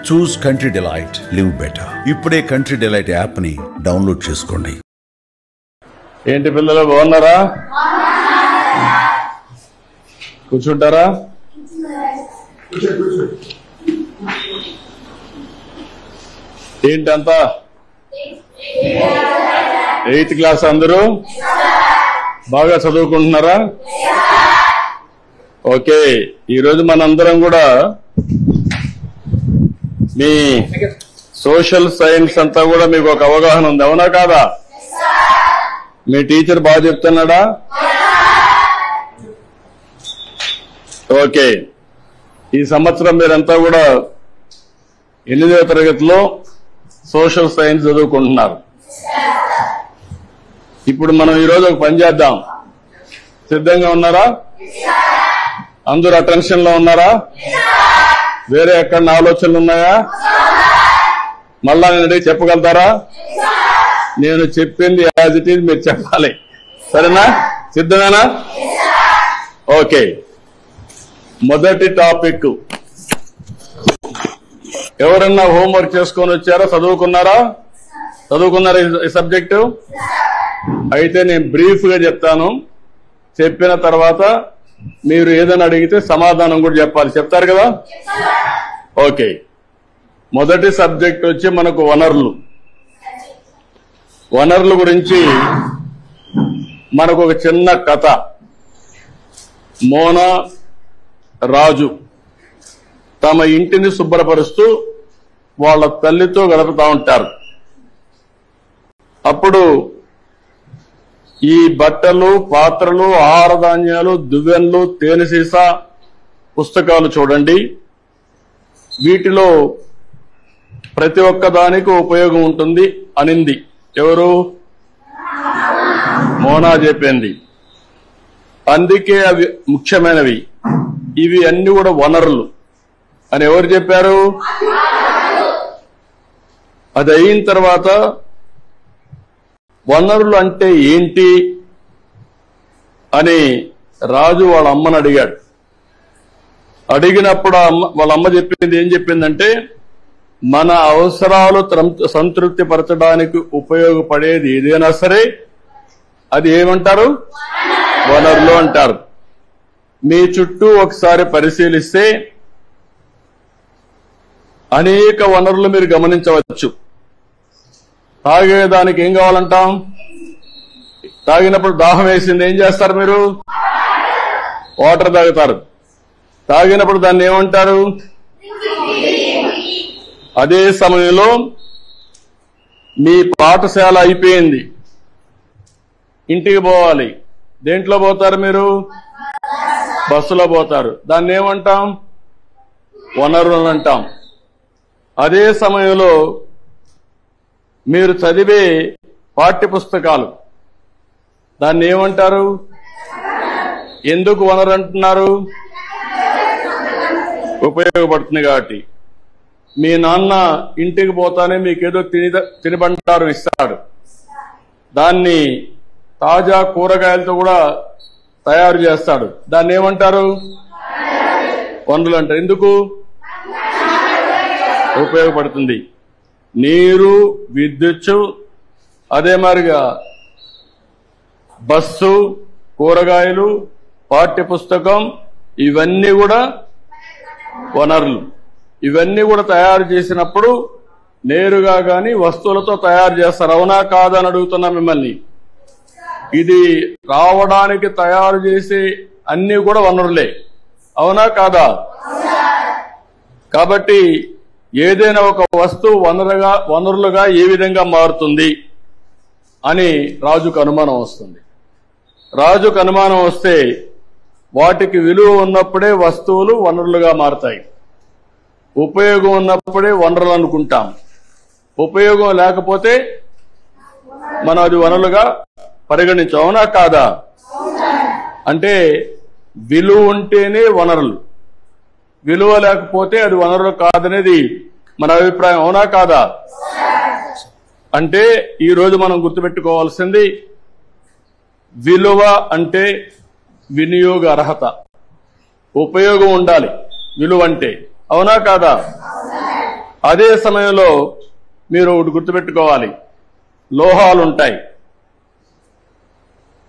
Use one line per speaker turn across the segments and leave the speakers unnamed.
చూస్ country delight, live better. ఇప్పుడే country delight app ని download చేసుకోండి.
ఏంటి పిల్లలు, బాగున్నారా? కూర్చుంటారా? ఏంటంతా 8th క్లాస్ అందరూ బాగా చదువుకుంటున్నారా? ఓకే, ఈరోజు మనందరం కూడా మీ సోషల్ సైన్స్ అంతా కూడా మీకు ఒక అవగాహన ఉంది, అవునా కాదా? మీ టీచర్ బాగా చెప్తున్నాడా? ఓకే, ఈ సంవత్సరం మీరంతా కూడా 8వ తరగతిలో సోషల్ సైన్స్ చదువుకుంటున్నారు. ఇప్పుడు మనం ఈరోజు ఒక పని చేద్దాం. సిద్ధంగా ఉన్నారా? అందరూ అటెన్షన్ లో ఉన్నారా? వేరే ఎక్కడ ఆలోచనలు ఉన్నాయా? మళ్ళా నేను అడిగి చెప్పగలుగుతారా? నేను చెప్పింది యాజ్ ఇట్ ఈజ్ మీరు చెప్పాలి, సరేనా? సిద్ధమేనా? ఓకే, మొదటి టాపిక్. ఎవరన్నా హోంవర్క్ చేసుకొని వచ్చారా? చదువుకున్నారా ఈ సబ్జెక్టు? అయితే నేను బ్రీఫ్ గా చెప్తాను. చెప్పిన తర్వాత మీరు ఏదైనా అడిగితే సమాధానం కూడా చెప్పాలి. చెప్తారు కదా? ఓకే, మొదటి సబ్జెక్ట్ వచ్చి మనకు వనరులు. వనరుల గురించి మనకు ఒక చిన్న కథ. మోనా, రాజు తమ ఇంటిని శుభ్రపరుస్తూ వాళ్ళ తల్లితో గడుపుతా ఉంటారు. అప్పుడు ఈ బట్టలు, పాత్రలు, ఆహార ధాన్యాలు, దువ్వెనలు, తేనె సీసా, పుస్తకాలు చూడండి. వీటిలో ప్రతి ఒక్క దానికి ఉపయోగం ఉంటుంది అనింది. ఎవరు? మోనా చెప్పింది. అందుకే అవి ముఖ్యమైనవి, ఇవి అన్ని కూడా వనరులు అని ఎవరు చెప్పారు? అది అయిన తర్వాత వనరులు అంటే ఏంటి అని రాజు వాళ్ళ అమ్మని అడిగాడు. అడిగినప్పుడు వాళ్ళ అమ్మ చెప్పింది ఏం చెప్పిందంటే, మన అవసరాలు సంతృప్తి పరచడానికి ఉపయోగపడేది ఏదైనా సరే అది ఏమంటారు? వనరులు అంటారు. మీ చుట్టూ ఒకసారి పరిశీలిస్తే అనేక వనరులు మీరు గమనించవచ్చు. తాగేదానికి ఏం కావాలంటాం? తాగినప్పుడు దాహం వేసింది, ఏం చేస్తారు మీరు? వాటర్ తాగుతారు. తాగినప్పుడు దాన్ని ఏమంటారు? అదే సమయంలో మీ పాఠశాల అయిపోయింది, ఇంటికి పోవాలి. దేంట్లో పోతారు మీరు? బస్సులో పోతారు. దాన్ని ఏమంటాం? వనరులు అంటాం. అదే సమయంలో మీరు చదివే పాఠ్య పుస్తకాలు, దాన్ని ఏమంటారు? ఎందుకు వనరు అంటున్నారు? ఉపయోగపడుతుంది కాబట్టి. మీ నాన్న ఇంటికి పోతానే మీకేదో తినిబండారం ఇస్తాడు. దాన్ని తాజా కూరగాయలతో కూడా తయారు చేస్తాడు. దాన్ని ఏమంటారు? వనరులు అంటారు. ఎందుకు? ఉపయోగపడుతుంది. నీరు, విద్యుత్, అదే మాదిరిగా బస్సు, కూరగాయలు, పాఠ్య పుస్తకం, ఇవన్నీ కూడా వనరులు. ఇవన్నీ కూడా తయారు చేసినప్పుడు నేరుగా గాని వస్తువులతో తయారు చేస్తారు, అవునా కాదా అని అడుగుతున్నా మిమ్మల్ని. ఇది రావడానికి తయారు చేసే అన్ని కూడా వనరులే, అవునా కాదా? కాబట్టి ఏదైనా ఒక వస్తువు వనరులుగా ఏ విధంగా మారుతుంది అని రాజుకు అనుమానం వస్తుంది. రాజుకు అనుమానం వస్తే వాటికి విలువ ఉన్నప్పుడే వస్తువులు వనరులుగా మారతాయి. ఉపయోగం ఉన్నప్పుడే వనరులు అనుకుంటాం. ఉపయోగం లేకపోతే మనం అది వనరులుగా పరిగణించాం, అవునా కాదా? అంటే విలువ ఉంటేనే వనరులు, విలువ లేకపోతే అది వనరులు కాదనేది మన అభిప్రాయం, అవునా కాదా? అంటే ఈ రోజు మనం గుర్తుపెట్టుకోవాల్సింది, విలువ అంటే వినియోగ అర్హత, ఉపయోగం ఉండాలి విలువ అంటే, అవునా కాదా? అదే సమయంలో మీరు ఒకటి గుర్తుపెట్టుకోవాలి, లోహాలు ఉంటాయి,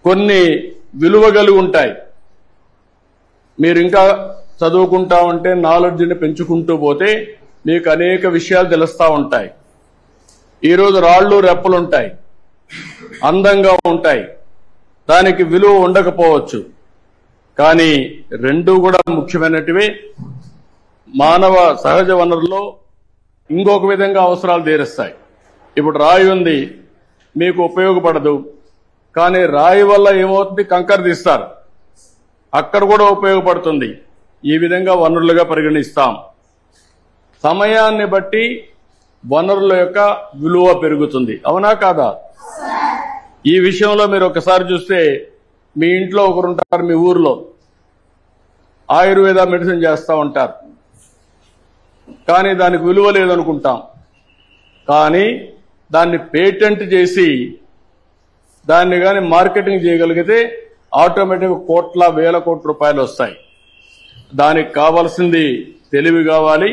కొన్ని విలువ కలిగి ఉంటాయి. మీరు ఇంకా చదువుకుంటా ఉంటే నాలెడ్జ్ని పెంచుకుంటూ పోతే మీకు అనేక విషయాలు తెలుస్తూ ఉంటాయి. ఈరోజు రాళ్ళు రెప్పలు ఉంటాయి, అందంగా ఉంటాయి, దానికి విలువ ఉండకపోవచ్చు, కానీ రెండూ కూడా ముఖ్యమైనటివి. మానవ సహజ వనరుల్లో ఇంకొక విధంగా అవసరాలు తీరుస్తాయి. ఇప్పుడు రాయి ఉంది, మీకు ఉపయోగపడదు, కానీ రాయి వల్ల ఏమవుతుంది, కంకర తీస్తారు, అక్కడ కూడా ఉపయోగపడుతుంది. ఈ విధంగా వనరులుగా పరిగణిస్తాం. సమయాన్ని బట్టి వనరుల యొక్క విలువ పెరుగుతుంది, అవునా కాదా? ఈ విషయంలో మీరు ఒకసారి చూస్తే, మీ ఇంట్లో ఒకరుంటారు, మీ ఊర్లో ఆయుర్వేద మెడిసిన్ చేస్తూ ఉంటారు, కానీ దానికి విలువ లేదనుకుంటాం. కానీ దాన్ని పేటెంట్ చేసి దాన్ని కానీ మార్కెటింగ్ చేయగలిగితే ఆటోమేటిక్గా కోట్ల వేల కోట్ల రూపాయలు వస్తాయి. దానికి కావాల్సింది తెలివి కావాలి,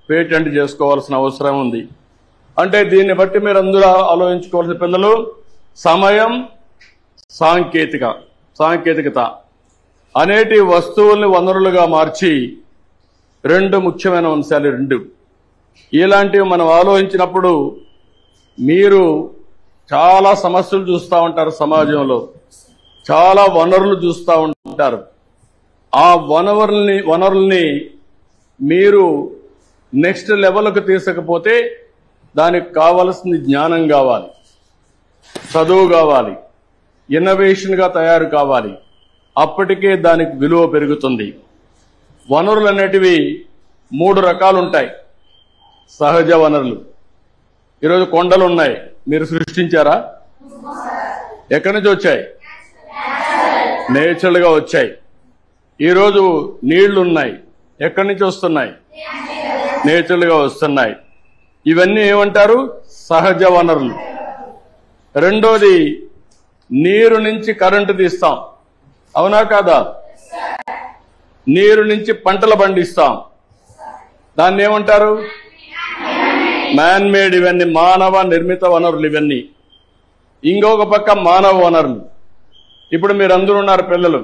పేటెంట్ చేసుకోవాల్సిన అవసరం ఉంది. అంటే దీన్ని బట్టి మీరు అందరూ ఆలోచించుకోవాల్సిన పిల్లలు, సమయం, సాంకేతికత అనేటి వస్తువుల్ని వనరులుగా మార్చి రెండు ముఖ్యమైన అంశాలు. రెండు ఇలాంటివి మనం ఆలోచించినప్పుడు మీరు చాలా సమస్యలు చూస్తూ ఉంటారు, సమాజంలో చాలా వనరులు చూస్తూ ఉంటారు. ఆ వనరుల్ని మీరు నెక్స్ట్ లెవెల్కి తీసుకపోతే దానికి కావలసిన జ్ఞానం కావాలి, చదువు కావాలి, ఇన్నోవేషన్గా తయారు కావాలి. అప్పటికే దానికి విలువ పెరుగుతుంది. వనరులు అనేటివి 3 రకాలు ఉంటాయి. సహజ వనరులు, ఈరోజు కొండలు ఉన్నాయి, మీరు సృష్టించారా? ఎక్కడి నుంచి వచ్చాయి? నేచురల్ గా వచ్చాయి. ఈరోజు నీళ్లున్నాయి, ఎక్కడి నుంచి వస్తున్నాయి? నేచురల్ గా వస్తున్నాయి. ఇవన్నీ ఏమంటారు? సహజ వనరులు. రెండోది, నీరు నుంచి కరెంటు తీస్తాం, అవునా కాదా? నీరు నుంచి పంటలు పండిస్తాం, దాన్ని ఏమంటారు? Man made. ఇవన్నీ మానవ నిర్మిత వనరులు. ఇవన్నీ ఇంకొక పక్క మానవ వనరులు. ఇప్పుడు మీరు అందరూ ఉన్నారు పిల్లలు,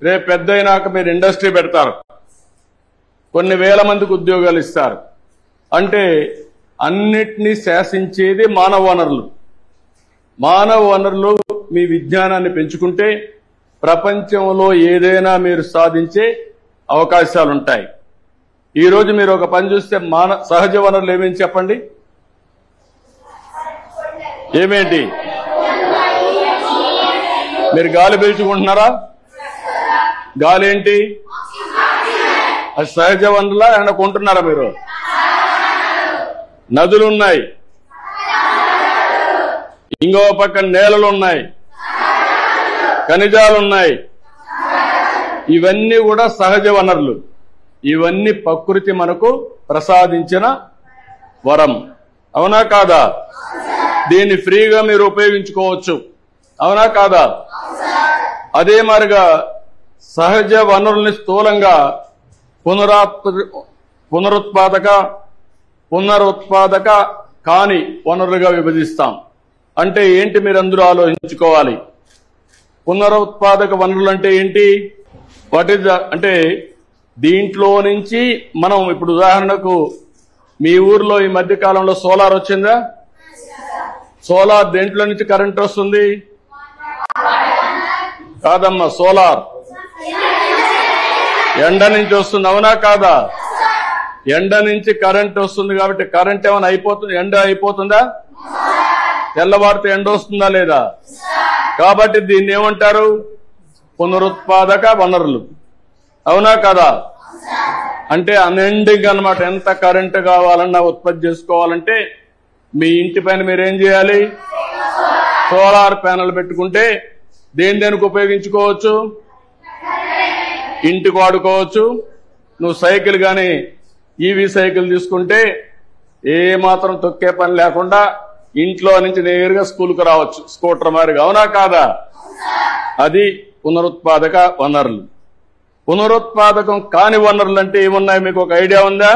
రేపు పెద్ద అయినాక మీరు ఇండస్ట్రీ పెడతారు, కొన్ని వేల మందికి ఉద్యోగాలు ఇస్తారు. అంటే అన్నిటినీ శాసించేది మానవ వనరులు. మానవ వనరులు మీ విజ్ఞానాన్ని పెంచుకుంటే ప్రపంచంలో ఏదైనా మీరు సాధించే అవకాశాలుంటాయి. ఈరోజు మీరు ఒక పని చూస్తే సహజ వనరులు ఏమేమి చెప్పండి? ఏమేంటి? మీరు గాలి పీల్చుకుంటున్నారా? గాలి ఏంటి? అది సహజ వనరులా ఏమైనా కొంటున్నారా మీరు? నదులున్నాయి, ఇంకో పక్క నేలలున్నాయి, ఖనిజాలున్నాయి. ఇవన్నీ కూడా సహజ వనరులు. ఇవన్నీ ప్రకృతి మనకు ప్రసాదించిన వరం, అవునా కాదా? దీన్ని ఫ్రీగా మీరు ఉపయోగించుకోవచ్చు, అవునా కాదా? అదే మాదిరిగా సహజ వనరుల్ని స్థూలంగా పునరుత్పాదక కాని వనరులుగా విభజిస్తాం. అంటే ఏంటి మీరందరూ ఆలోచించుకోవాలి. పునరుత్పాదక వనరులు అంటే ఏంటి? వాట్ ఈజ్ అంటే దీంట్లో నుంచి మనం ఇప్పుడు ఉదాహరణకు మీ ఊర్లో ఈ మధ్య కాలంలో సోలార్ వచ్చిందా? సోలార్ దేంట్లో నుంచి కరెంట్ వస్తుంది? కాదమ్మా, సోలార్ ఎండ నుంచి వస్తుంది, అవునా కాదా? ఎండ నుంచి కరెంట్ వస్తుంది కాబట్టి కరెంట్ ఏమైనా అయిపోతుంది, ఎండ అయిపోతుందా? తెల్లవారితే ఎండ వస్తుందా లేదా? కాబట్టి దీన్ని ఏమంటారు? పునరుత్పాదక వనరులు, అవునా కదా? అంటే అన్ఎండింగ్ అన్నమాట. ఎంత కరెంటు కావాలన్నా ఉత్పత్తి చేసుకోవాలంటే మీ ఇంటి పైన మీరేం చేయాలి? సోలార్ ప్యానెల్ పెట్టుకుంటే దేనికి ఉపయోగించుకోవచ్చు? ఇంటికి వాడుకోవచ్చు. నువ్వు సైకిల్ గాని ఈవీ సైకిల్ తీసుకుంటే ఏ మాత్రం తొక్కే పని లేకుండా ఇంట్లో నుంచి నేరుగా స్కూల్కి రావచ్చు, స్కూటర్ మారిగా, అవునా కాదా? అది పునరుత్పాదక వనరులు. పునరుత్పాదకం కాని వనరులు అంటే ఏమున్నాయి? మీకు ఒక ఐడియా ఉందా?